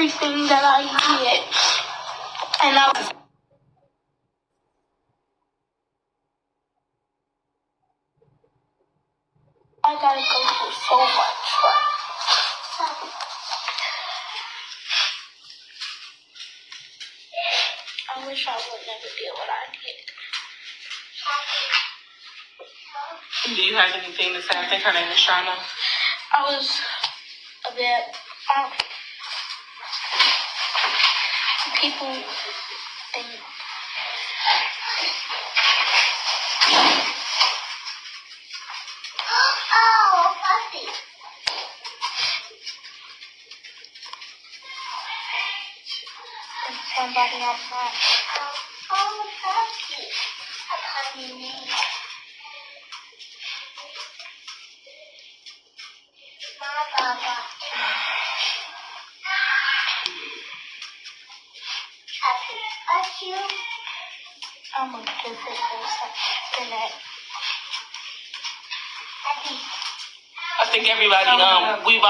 everything that I did. And I gotta go through so much, but I wish I would never did what I did. Do you have anything to say? I think her name is Shauna. I was a bit, people think, oh, puppy. Somebody outside. Oh, puppy. A puppy name. Papa. I'm a different person than that. I think everybody, we've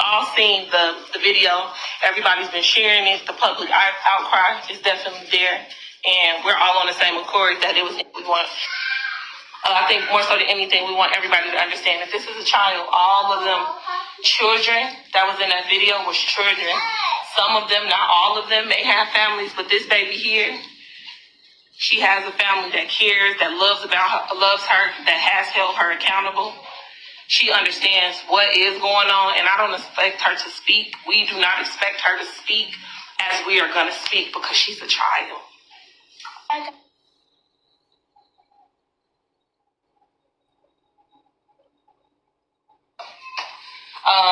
all seen the video. Everybody's been sharing it. The public outcry is definitely there, and we're all on the same accord that it was. We want. I think more so than anything, we want everybody to understand that this is a child. All of them children that was in that video was children. Some of them, not all of them, may have families, but this baby here, she has a family that cares, that loves her, that has held her accountable. She understands what is going on, and I don't expect her to speak. We do not expect her to speak as we are going to speak because she's a child.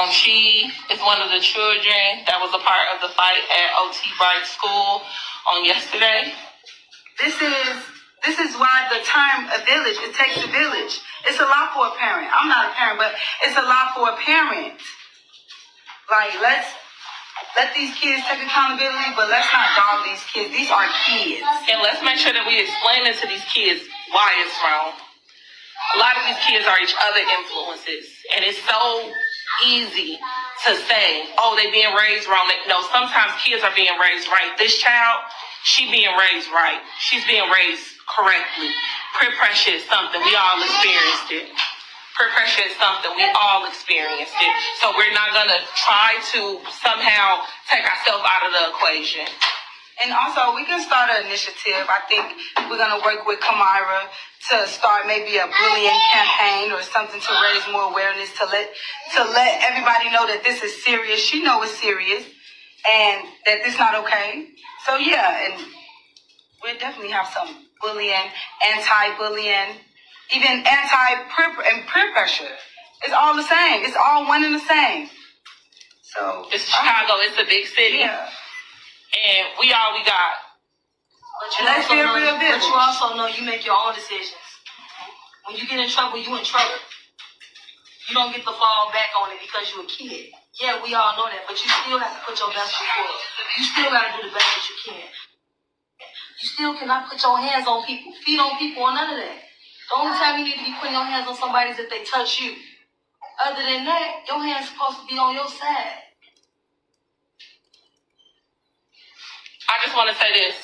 She is one of the children that was a part of the fight at O.T. Bright School on yesterday. This is why the term a village, it takes a village. It's a lot for a parent. I'm not a parent, but it's a lot for a parent. Like, let's let these kids take accountability, but let's not dog these kids. These are kids. And let's make sure that we explain it to these kids why it's wrong. A lot of these kids are each other influences, and it's so easy to say, oh, they being raised wrong. No, sometimes kids are being raised right. This child, she being raised right. She's being raised correctly. Peer pressure is something. We all experienced it. Peer pressure is something. We all experienced it. So we're not going to try to somehow take ourselves out of the equation. And also, we can start an initiative. I think we're going to work with Kamira to start maybe a bullying campaign or something to raise more awareness, to let everybody know that this is serious. She knows it's serious and that this is not okay. So, yeah, and we'll definitely have some bullying, anti-bullying, even peer pressure. It's all the same. It's all one and the same. So it's Chicago. It's a big city. Yeah. And we all we got. But you also know you make your own decisions. When you get in trouble, you in trouble. You don't get to fall back on it because you're a kid. Yeah, we all know that, but you still have to put your best foot forward. You still got to do the best that you can. You still cannot put your hands on people, feet on people, or none of that. The only time you need to be putting your hands on somebody is if they touch you. Other than that, your hand's supposed to be on your side. I just want to say this.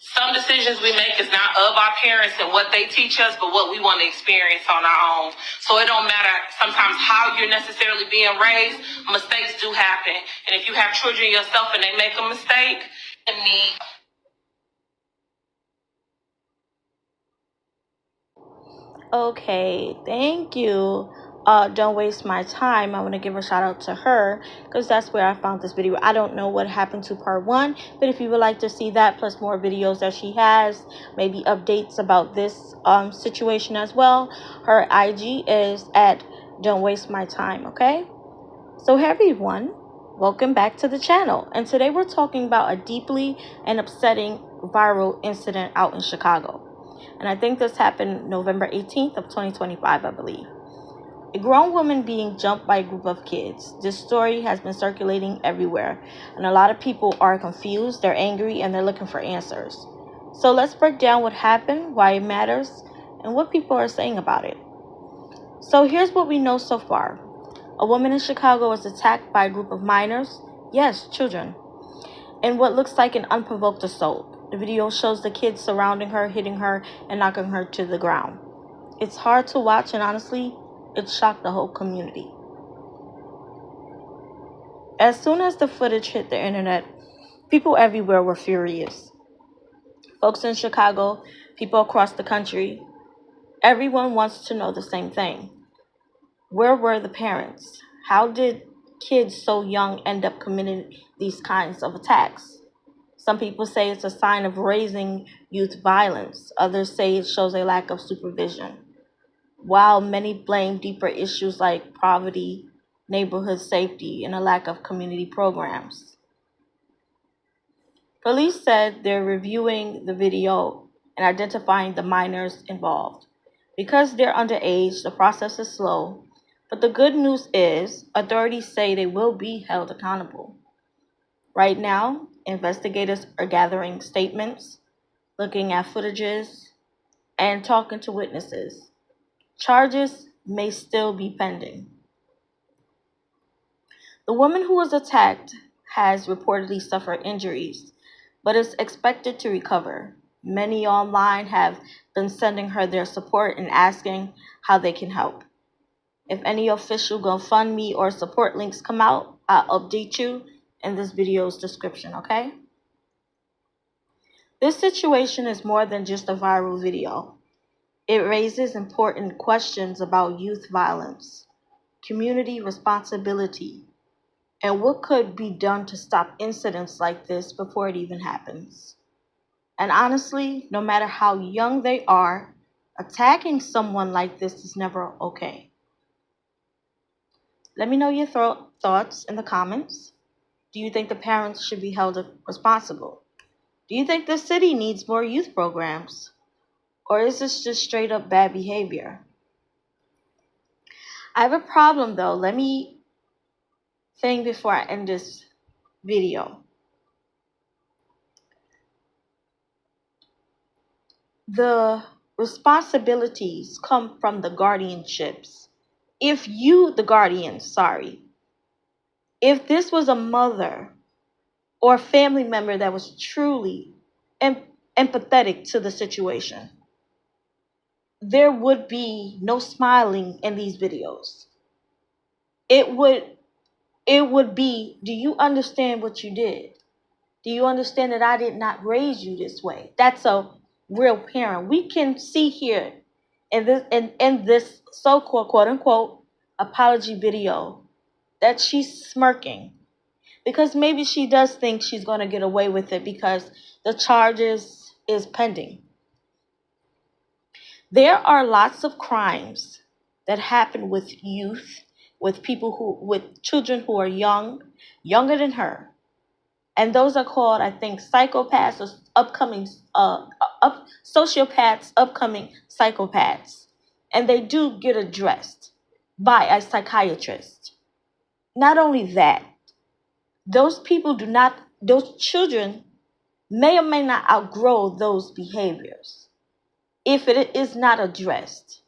Some decisions we make is not of our parents and what they teach us, but what we want to experience on our own. So it don't matter sometimes how you're necessarily being raised. Mistakes do happen. And if you have children yourself and they make a mistake, and me. Okay, thank you. Don't waste my time. I want to give a shout out to her because that's where I found this video. I don't know what happened to part 1, but if you would like to see that plus more videos that she has, maybe updates about this situation as well, her IG is at Don't Waste My Time. Okay, so hey everyone, welcome back to the channel, and today we're talking about a deeply and upsetting viral incident out in Chicago. And I think this happened November 18th of 2025, I believe. A grown woman being jumped by a group of kids. This story has been circulating everywhere, and a lot of people are confused, they're angry, and they're looking for answers. So let's break down what happened, why it matters, and what people are saying about it. So here's what we know so far. A woman in Chicago was attacked by a group of minors, yes, children, in what looks like an unprovoked assault. The video shows the kids surrounding her, hitting her, and knocking her to the ground. It's hard to watch, and honestly, it shocked the whole community. As soon as the footage hit the internet, people everywhere were furious. Folks in Chicago, people across the country, everyone wants to know the same thing. Where were the parents? How did kids so young end up committing these kinds of attacks? Some people say it's a sign of raising youth violence. Others say it shows a lack of supervision. While many blame deeper issues like poverty, neighborhood safety, and a lack of community programs. Police said they're reviewing the video and identifying the minors involved. Because they're underage, the process is slow, but the good news is authorities say they will be held accountable. Right now, investigators are gathering statements, looking at footages, and talking to witnesses. Charges may still be pending. The woman who was attacked has reportedly suffered injuries, but is expected to recover. Many online have been sending her their support and asking how they can help. If any official GoFundMe or support links come out, I'll update you in this video's description, okay? This situation is more than just a viral video. It raises important questions about youth violence, community responsibility, and what could be done to stop incidents like this before it even happens. And honestly, no matter how young they are, attacking someone like this is never okay. Let me know your thoughts in the comments. Do you think the parents should be held responsible? Do you think the city needs more youth programs? Or is this just straight up bad behavior? I have a problem though. Let me think before I end this video. The responsibilities come from the guardianships. If you, the guardian, if this was a mother or a family member that was truly empathetic to the situation, there would be no smiling in these videos. It would be, do you understand what you did? Do you understand that I did not raise you this way? That's a real parent. We can see here in this so-called quote unquote apology video that she's smirking because maybe she does think she's going to get away with it because the charges is pending. There are lots of crimes that happen with youth, with children who are younger than her. And those are called, I think, psychopaths or sociopaths, upcoming psychopaths. And they do get addressed by a psychiatrist. Not only that, those children may or may not outgrow those behaviors if it is not addressed.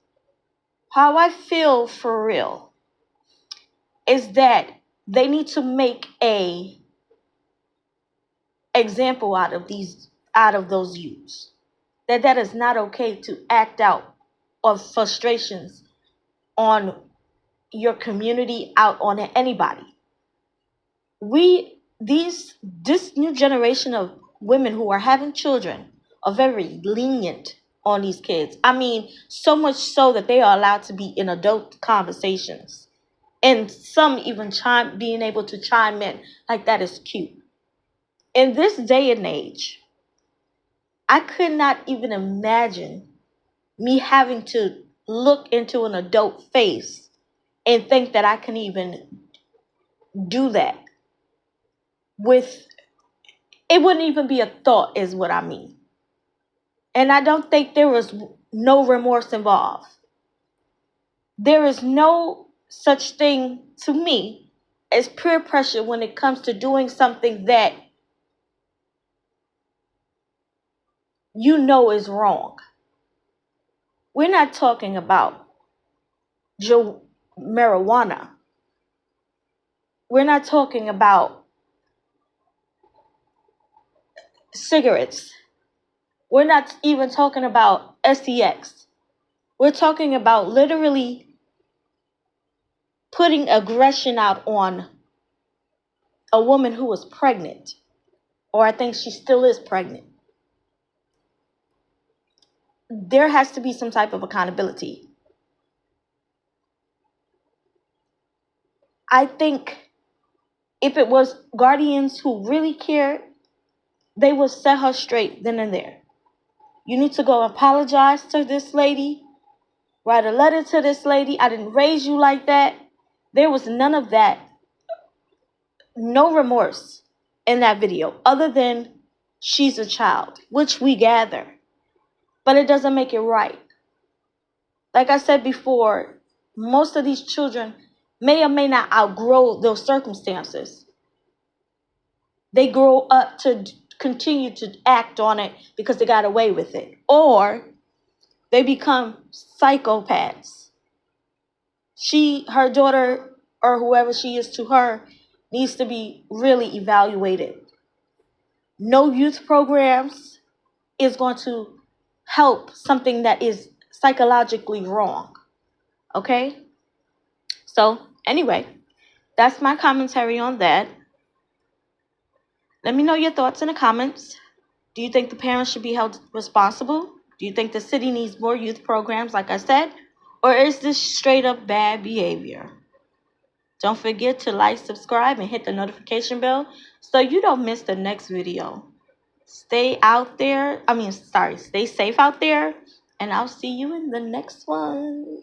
How I feel for real is that they need to make a example out of those youths. That is not okay to act out of frustrations on your community, out on anybody. This new generation of women who are having children are very lenient on these kids. I mean, so much so that they are allowed to be in adult conversations. And some even being able to chime in like that is cute. In this day and age, I could not even imagine me having to look into an adult face and think that I can even do that. It wouldn't even be a thought is what I mean. And I don't think there was no remorse involved. There is no such thing to me as peer pressure when it comes to doing something that you know is wrong. We're not talking about marijuana. we're not talking about cigarettes. We're not even talking about sex. We're talking about literally putting aggression out on a woman who was pregnant, or I think she still is pregnant. There has to be some type of accountability. I think if it was guardians who really cared, they would set her straight then and there. You need to go apologize to this lady, write a letter to this lady. I didn't raise you like that. There was none of that. No remorse in that video, other than she's a child, which we gather. But it doesn't make it right. Like I said before, most of these children may or may not outgrow those circumstances. They grow up to continue to act on it because they got away with it. Or they become psychopaths. Her daughter, or whoever she is to her, needs to be really evaluated. No youth programs is going to help something that is psychologically wrong. Okay? So, anyway, that's my commentary on that. Let me know your thoughts in the comments. Do you think the parents should be held responsible? Do you think the city needs more youth programs, like I said? Or is this straight up bad behavior? Don't forget to like, subscribe, and hit the notification bell so you don't miss the next video. Stay safe out there, and I'll see you in the next one.